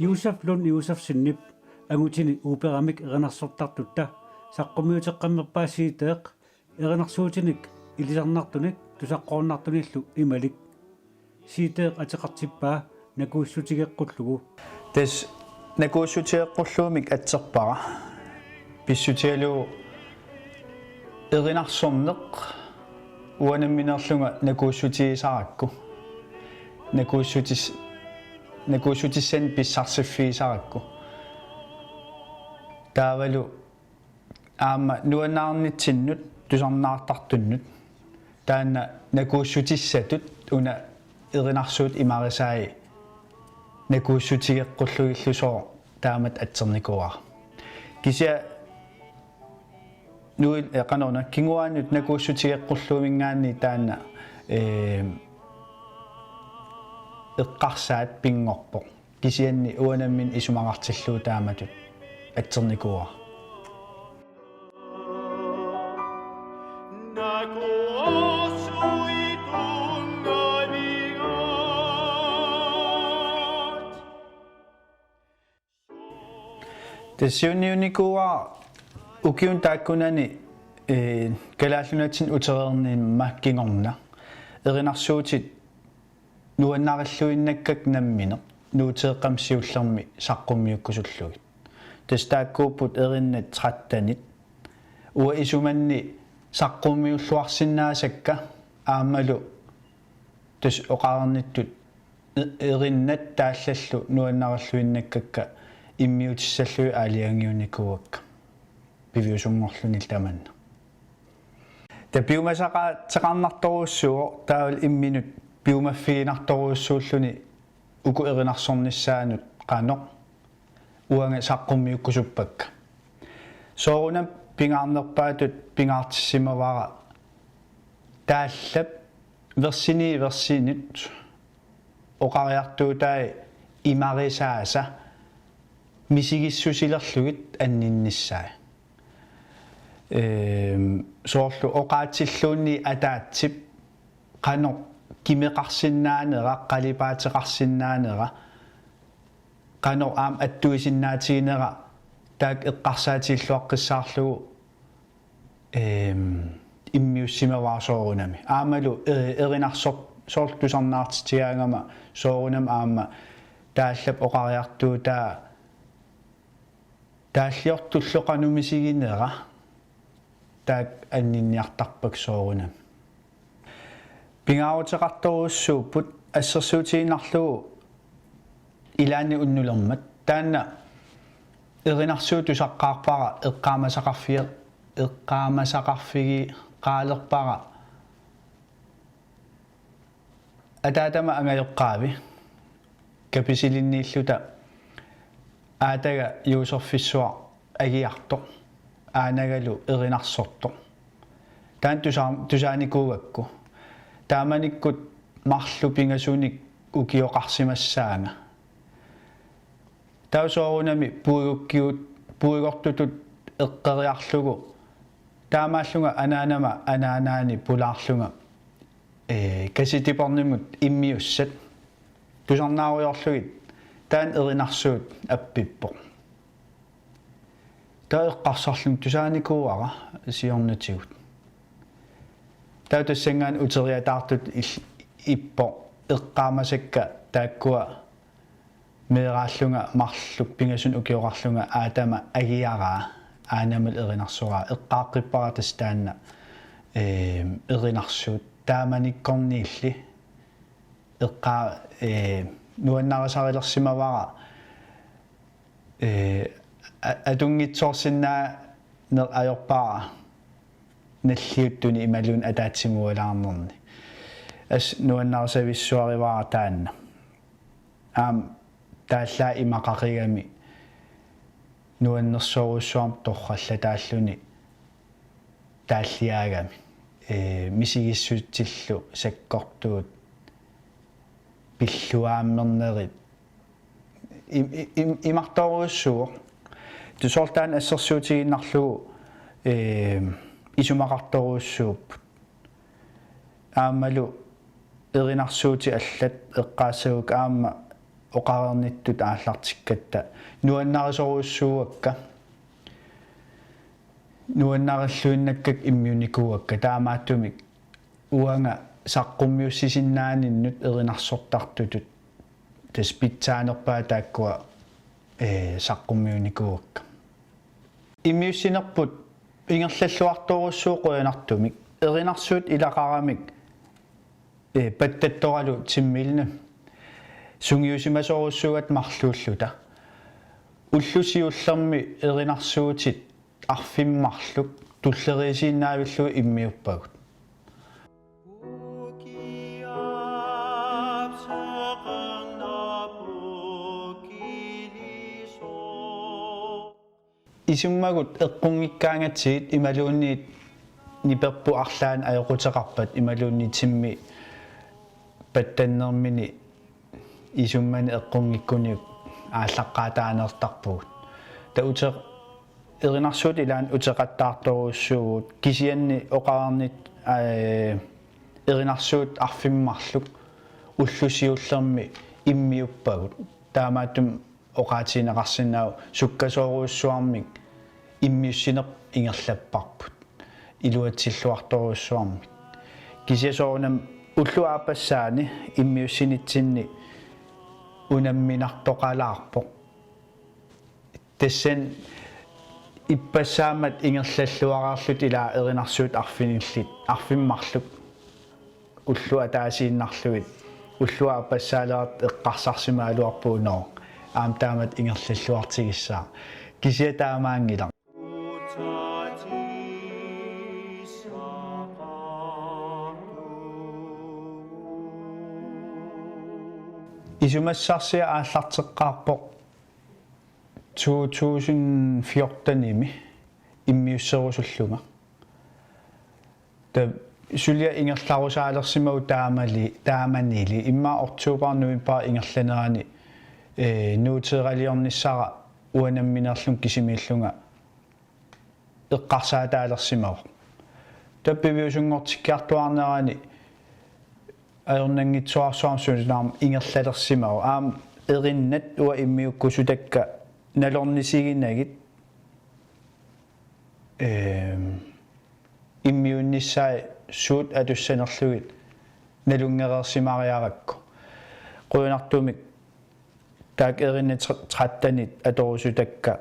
Josef Lund Josefsen angutini operamik erinarsortartutuaq saqqummersitseqqammerpoq cd-iimik erinarsuutinik ilisarnartunik tusaqqornartunillu imalik cd-iimik ateqartippaa Nakuussutigeqqullugu tes Nakuussutigeqqulluumik atserpara pissutialu erinarsorneq uanamminerlunga nakuussutigisaraqku Nakuussutissen pissarsifiisaraqku taavalu aama Nunatsinnit tusarnaartartunnut taanna nakuussutissatut una erinarsuut imarisaai Nakuussutigeqqulluillusoo taamat atsernikuar kisia nuil qanona kinguaanut Nakuussutigeqqulluumingaanni taanna eqqarsaat pingorpoq kisianni uanammin isumaqartilluu taamatut atsernikuar Tessiunniunikuar ukiun taakkunani kalaallunatin utererniimma kingorna erinarsuutit nuannarилluиннаккак наммине нуутеэккамсиуллерми саққуммиуккусуллугит тестааккууппут эриннат 13 уа исуманни саққуммиуллуарсинаасакка аамалу тас оқаарниттут эриннат тааллаллу нуаннарилluиннаккакка иммиутиссаллуи аалиангиуникуакка пивиусунгорлунил таманна тапиумасаqa теқарнарторуссуо таавал имминут piumaffiinartoruussuulluni uku erinarsornissaanut qanoq uanga saqqummiukkusuppakka soorunam pingaarnerpaatut pingaartissimavara taallap versinit oqariartuutai imarisaasa misigissusilerlugit anninnissaa soorlu oqaatsilluunni ataatsip qanoq kimeqarsinnaanera qalipaateqarsinnaanera qano aam attuisinnaatiginera taak eqqarsaatiilluaqqissaarlugu immiussimavaasoorunami aamalu erinarsortusarnaartitigaangama soorunam aamma taallap oqariartuutaa taalliortulloqanumisiginera taak anninniartarpak soorunam pingaawuteqartoruussuupput assersuutiginnarlugu ilaanni unnulermat taanna erinarsuutusaqqaarpara eqqaamasaqarfigi qaalerpara ataatama angayoqqaavi kapisilinniilluta aataga Josefissuaq agiartoq aanagalu erinarsortoq taan tusaanikuugakku taamanikkut marlu pingasunik ukioqarsimassaanga tausoorunami puigortutut eqqeriarlugu taamaallunga anaanaani pulaarlunga kasitipornimut immiussat tusarnaariorlugit taan erinarsuut appippoq taa eqqarsarlum tusaanikuuara siornutigut tautussangaan uteriataartut ippo eqqaamasakka taakkua meeraallunga marluk pingasun ukioqarlunga aatama agiaraa aanamal erinarsuraa eqqaaqqipparatas taanna erinarsuut taamanikkorniilli eqqaa nuannarasarilersimavara atungitsoorsinnaa ner ajorpara nalliuttuni imalun ataatsimualaarnerni as nuannarsavissuarivara taanna taallaa imaqaqigami nuannersoorussuarm torralla taalluni taalliaagami misigissutsillu sakkortuut pilluaammernerit imartoruussuuq tusortaan assersuutiginnarlugu isumaqartoruussuupput aamalu erinarsuuti allat eqqaassaguk aamma oqarernittut aallartikkatta nuannarisoruussuuakka nuannarилluиннаккак иммиуникуакка таамааттумик уанга саққуммиуссисиннааниннут эринарсортартутут таспитсаанерпаа тааккуа саққуммиуникуакка иммиуссинерпут ингерллаллуарторуссуу қуянартумик эринарсуут илақарамик паттатторалу тиммилна сунгиусимасоруссугат марлууллута уллусиуллерми эринарсуутит арфиммарлук туллерисииннаавиллу иммиуппагут исуммагут эққунгиккаангатсигит ималуунниит ниперпу арлаан аёқутеқарпат ималууннитимми паттаннермини исуммани эққунгиккуниук ааллаққаатаанертарпугут тауте эринарсуут илаан утеқаттаарторуссуугут кисианни оқарнит эринарсуут арфиммарлук уллусиуллерми иммиуппагут таамааттум оқаатинеқарсинаау суккасооруссуармик иммиуссинеқ ингерлаппарпут илуатсиллуарторуссуармик кисиасоорунам уллуаапассаани иммиуссинитсинни унамминартоқалаарпоқ тассен иппассаамат ингерллаллуараарлут илаа эринарсуут арфиниллит арфиммарлук уллуатаасииннарлуит уллуаапассаалерат эққарсарсимаалуарпууноо аам таамат ингерллаллуартигиссаа кисиа таамаангилар исумассарсиа ааллартеққарпоқ 2014-ими иммиуссерусуллунга та сулиа ингерларусаалерсимау тааманили имма октообер новембер ингерланерани нуутералиорниссара уанамминерлун кисимииллунга эққарсаатаалерсимау таппивиусунгортиккаартуарнерани аернангитсуарсуарсуунам ингерлалерсимау аам эриннат уа иммиуккусутакка налорнисигинагит иммиунниссаа суут атуссанерлугит налунгереерсимариаракку қуинартумик таак эриннат 13-нит аторусутакка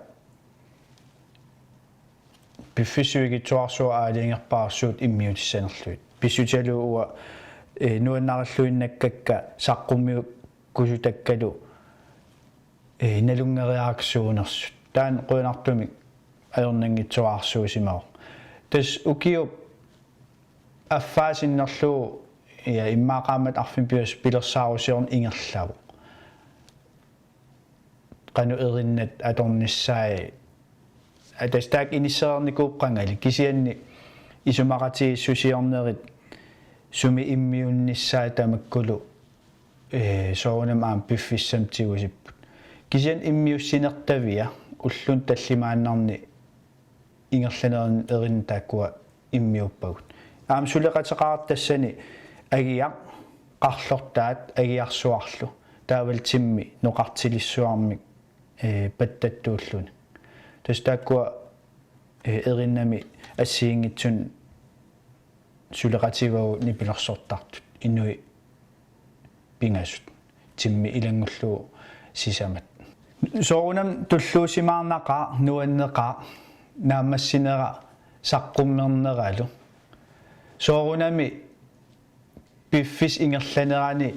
пиффисуигитсуарсуа аалингерпаарсуут иммиутиссанерлуит писсуталууа нуаннариллуиннаккакка саққуммиу кусутаккалу налунгериараксуунерсут таан қуинартумик аернангитсуаарсуусимау тас укиу аффаасиннерлуу я иммаақаамат арфимпиус пилерсаарусиорн ингерлаву кану эриннат аторниссаа атастаак иниссеерникуупқангали кисианни исумақатигиссусиорнерит суми иммиунниссаа тамаккулу соонам аам пиффиссамтигусиппут кисиан иммиуссинертавиа уллун таллимааннарни ингерланерин эрин тааккуа иммиуппагут аам сулеқатеқартассани агиақ қарлортаат агиарсуарлу таавалтимми ноқартилиссуармик паттаттууллуни тастааккуа эриннами ассиингитсун сулеқативау нипилерсортартут инуи пингасут тимми илангуллуу сисамат соонам туллуусимаарнақаа нуаннеқаа наамассинера саққуммернералу соорунами пиффис ингерланерани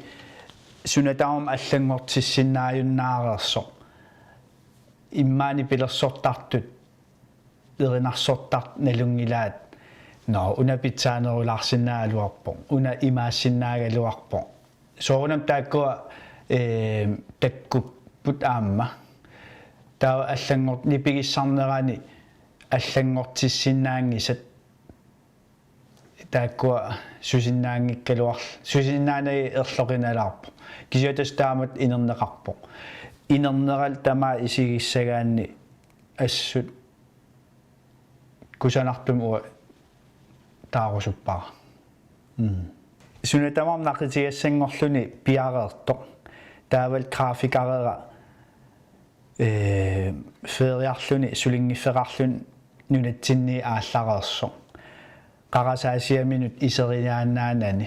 сунатаам аллангортиссиннааюннаареерсо иммаани пилерсортартут эринарсортарт налунгилаат но уна питсаанерулаарсиннаалуарпо уна имаассиннаагалуарпо соорунам тааккуа таккуппут аама таа аллангорт нипигиссарнерани аллангортиссиннаангисат тааккуа сусиннаангиккалуар сусиннаанаи ерлоқиналаарпо кисиатас таамат инернеқарпо инернерал тамаа исигиссагаанни ассут кусанартум уа таарусуппара сунатамам нақитигассангорлуни пиареерто taaval graafikarera feriarluni sulingifferarlun nunatsinni aallarerso qarasaasiaminut iseriaannaanani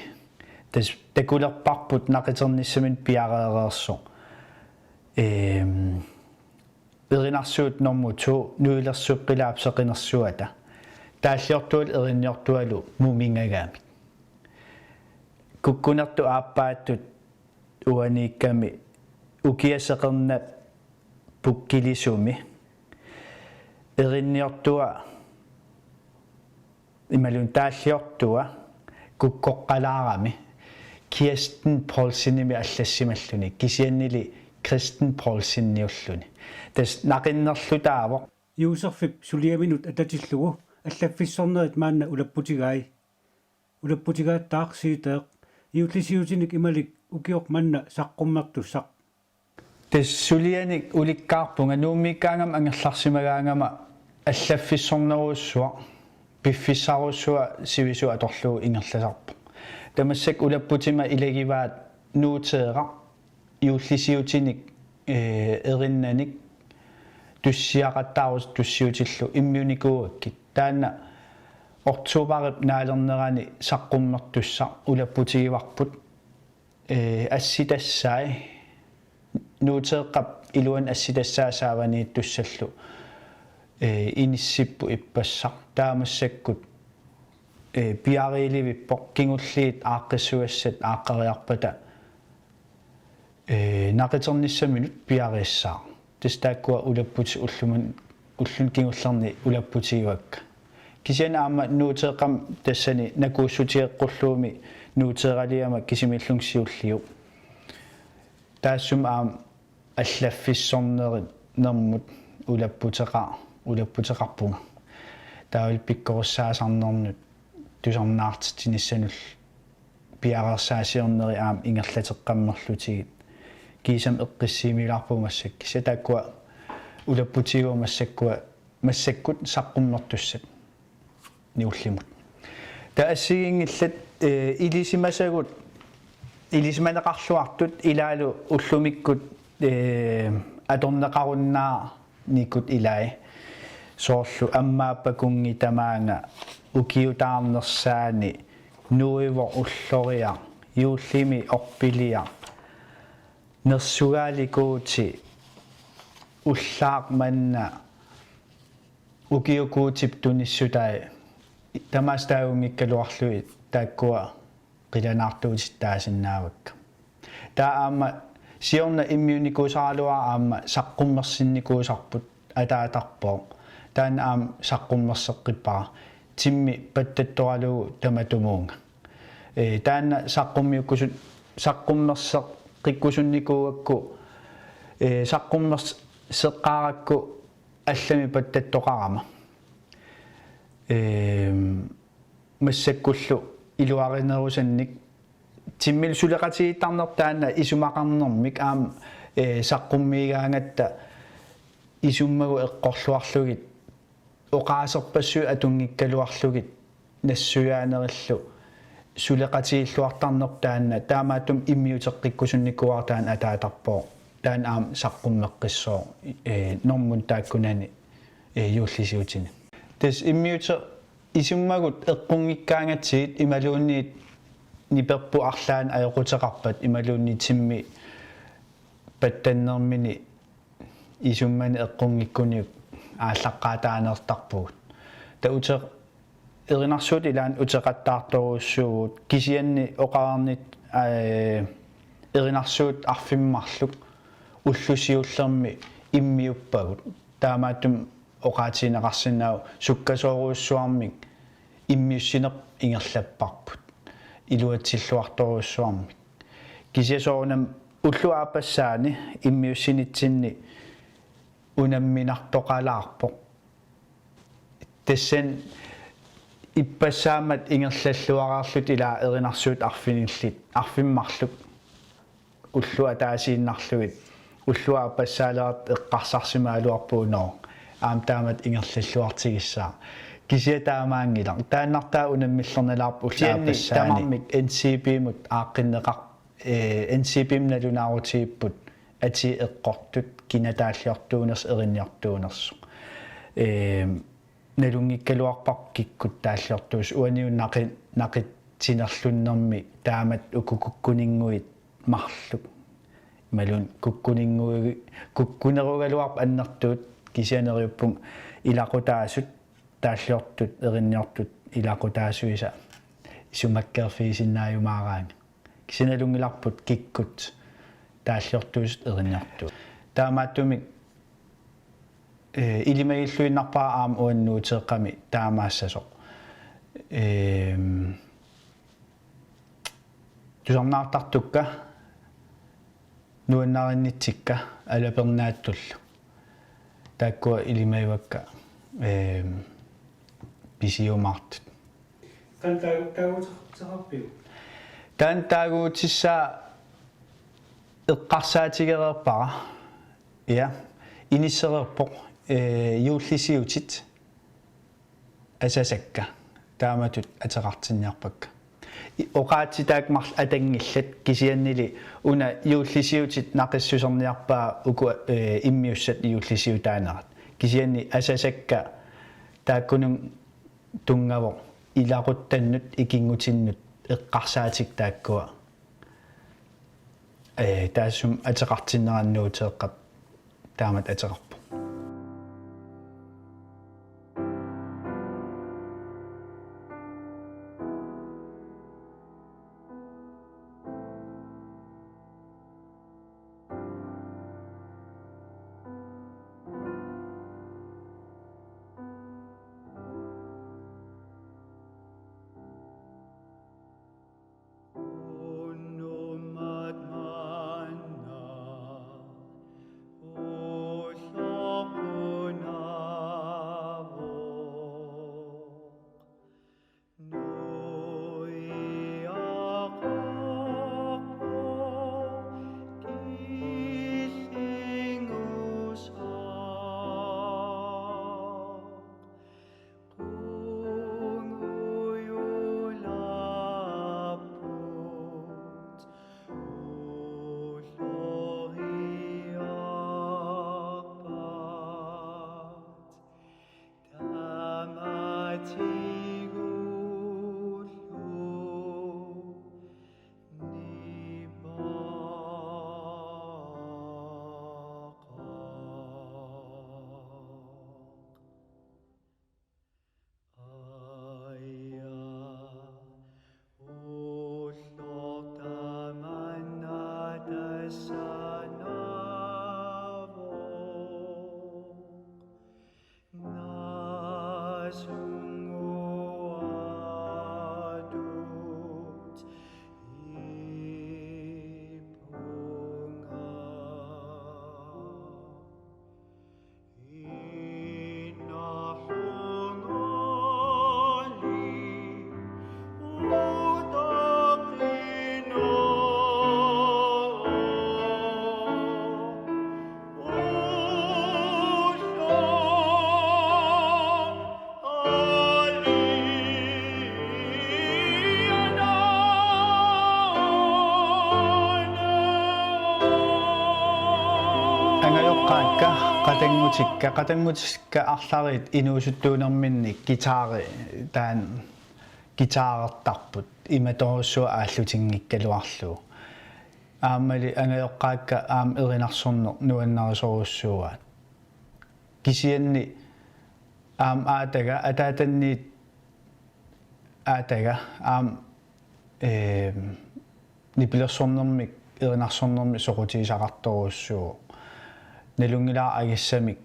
takulerparput naqiternissamin piareererso erinarsuut normutu nuilersuqqilaapseqinersuata taalliortuul erinniortualu mumingagaamik kukkunertu aappaattut uaniikkami ukiaseqerna pukkilisumi erinniortua imalun taalliortua kukkoqqalaarami Kirsten Paulsinimi allassimalluni kisiannili Kristen Paulsinniulluni tas naqinnerlutaavo Josef suliaminut atatillugu allafissornerit maanna ulapputigaat cd-iimik iullisiutinik imalik ukiok manna saqqummertussaq tas sulianik ulikkaarpunga nuumikkaangam angerlarsimagaangama allafissorneruussua piffissaruussua sivisu atorlugu ingerlasarpu tamassak ulapputima ilagivaat nuuteera iullisiutinik erinnanik tussiaqattaarus tussiutillu immunikuuakkit taanna ortuuparip naalernerani saqqummertussa ulapputigivarput assitassai nuuteeqqap iluan assitassaa saavaniittussallu inissippu ippassaq taamassakut piariilivippoq kingulliit Aaqqissuiссат aaqqariarpata naqiternissaminut piariissaa tastaakkua ulapputi ullun kingullerni ulapputigiwakka kisiana aama nuuteeqqam tassani Nakuussutigeqqulluumi nuuteeraliama kisimillungsiulliu taassum aam allafissornerit nermut ulapputeqarpunga taavil pikkorussaasarnernut tusarnaartitinissanull piareersaasierneri aam ingerlateqqammerlutigit kiisam eqqissiimilaarpumassak kisataakkua ulapputigiumassakkua massakkut saqqummertussat niullimut taassigingillat ilisimasagut ilisimaneqarluartut ilaalu ullumikkut atorneqarunnaa nikut ilai soorlu ammaappakungi tamaanga ukiutaarnersaani nuivor ulloria juullimi orpilia nersugaalikuuti ullaaqmanna ukiukuutip tunissutai tamaastaaungikkaluarluit taakkua qilanaartuutit taasinnaavakka taa aama siorna immunikuusaralua aama saqqummersinnikuusarput ataatarpoo taan aam saqqummerseqqippara timmi pattattoralugu tamatumuunga taanna saqqummerseqqikkusunnikuuakku saqqummerseqqaarakku allami pattattoqarama massakkullu iluarinerusannik timmil suleqatigiittarnertaanna isumaqarnermik aam saqqummiigaangatta isummagu eqqorluarlugit oqaaserpassu atungikkaluarlugit nassuyaanerillu suleqatigiilluartarnertaanna taamaatum immiuteqqikkusunnikuartaan ataatarpoo taan aam saqqummeqqissoo normun taakkunani juullisiutini tas immiute isummagut eqqungikkaangatsigit imaluunniit niperpu arlaan ajoquteqarpat imaluunni timmi pattannermini isummani eqqungikkuniuk ааllaqqaataaneertarpugut ta uteq erinarsuut ilaan uteqattaartoruussuugut kisianni oqaarnit erinarsuut arfimmarluk ullusiullermi immiuppagut taamaatum oqaatineqarsinnaau sukkasooruussuarmik immiussineq ingerlapparput iluatsilluartoruussuarmik kisiasoorunam ullu aapassaani immiussinitsinni unamminartoqalaarpoq tassan ippassaamat ingerlalluaraarlut ilaa erinarsuut arfimmarluk ullu ataasiinnarlugit ullu aappassaalerat eqqarsarsimaaluarpuunoo aam taamat ingerlalluartigissaa kisia taamaangila taannartaa unammillernalarp ullaapassaani tamarmik NCP-mut aaqqinneqar ensipim nalunaarutigiput ati eqqortut kinataalliortuuners erinniortuunersu nalungikkaluarpaq kikkut taalliortuus uaniun naqitinerlunnermi taamat ukukukkuninguit marluk malun kukkunerugaluarp annertuut kisianeriuppum ilaqutaasut taalliortut erinniortut ilaqutaasuisa isumakkerfiisinnaayumaaraanga kisinalungilarput kikkut taalliortuusut erinniortuut taamaattumik ilimagilluinnarpaa aam uannuuteeqqami taamaassasoq tusarnaartartukka nuannarinnitsikka alapernaattullu taakkua ilimaiwakka pisiumaartut kan taaguusikkamik tan taaguutissaa eqqarsaatigereerpara ja inissererpoq juullisiutit asasakka taamatut ateqartinniarpakka oqaatsitaak marl atangillat kisiannili una juullisiutit naqissuserniarpaa uku immiussat juullisiutaanerat kisianni asasakka taakkunun tungavoq ilaquttannut ikingutinnut eqqarsaatik taakkua taassum ateqartinnerannuuteeqqap taamat ateqarpu qatangutikka arlarit inuusuttuunerminnik gitaari taan gitaarertarput imatorussua aallutinngikkaluarluu aammali angayoqqaakka aam erinarsorneq nuannarisorussuugaat kisianni aam aataga ataatanniit aataga aam nipilersornermik erinarsornermi soqutigisaqartorussuu nalungilaa agissamik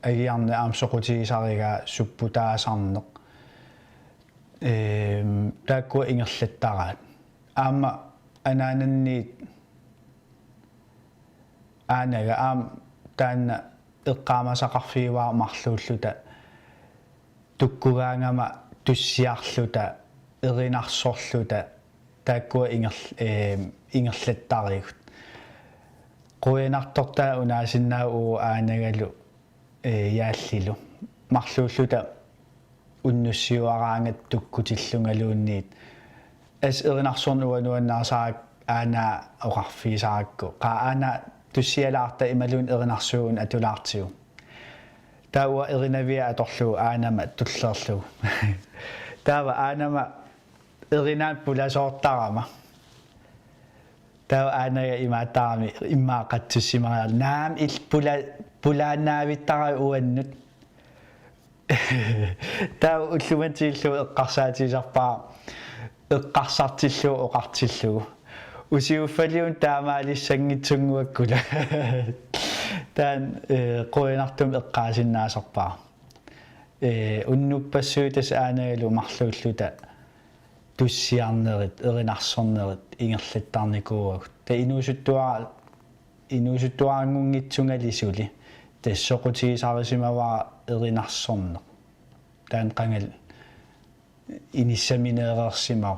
agiarne aam soqutigisarigaa supputaasarneq taakkua ingerlattaraat aamma anaananniit aanaga aam taanna eqqaamasaqarfiivaa marluulluta tukkugaangama tussiarluta erinarsorluta taakkua ingerlattarigut quinartortaa unaasinnaa uu aanagalu yaallilu marluulluta unnussiuaraangat tukkutillungaluunniit as erinarsornuanuannaasaak aana oqarfiisaakku qa aana tussialaarta imalun erinarsuun atulaartiu tawa erinavia atorlu aanama tullerlu tawa aanama erinaan pulasoortarama tawa aanaya imaatarami immaaqattussimaria naam il pulaannaavittara uannut tawa ullumantiillu eqqarsaatiisarpaa eqqarsartillu oqartillugu usiuffaliun taamaalissangitsunguakkula taan qoinartum eqqaasinnaasarpaa unnuppassууtas aanagalu marluulluta tussiarnerit erinarsornerit ingerlattarnikuuagut ta inuusuttuaangungitsungali tassoqutigisarisimavaa erinarsorneq taan qangal inissamineerersimau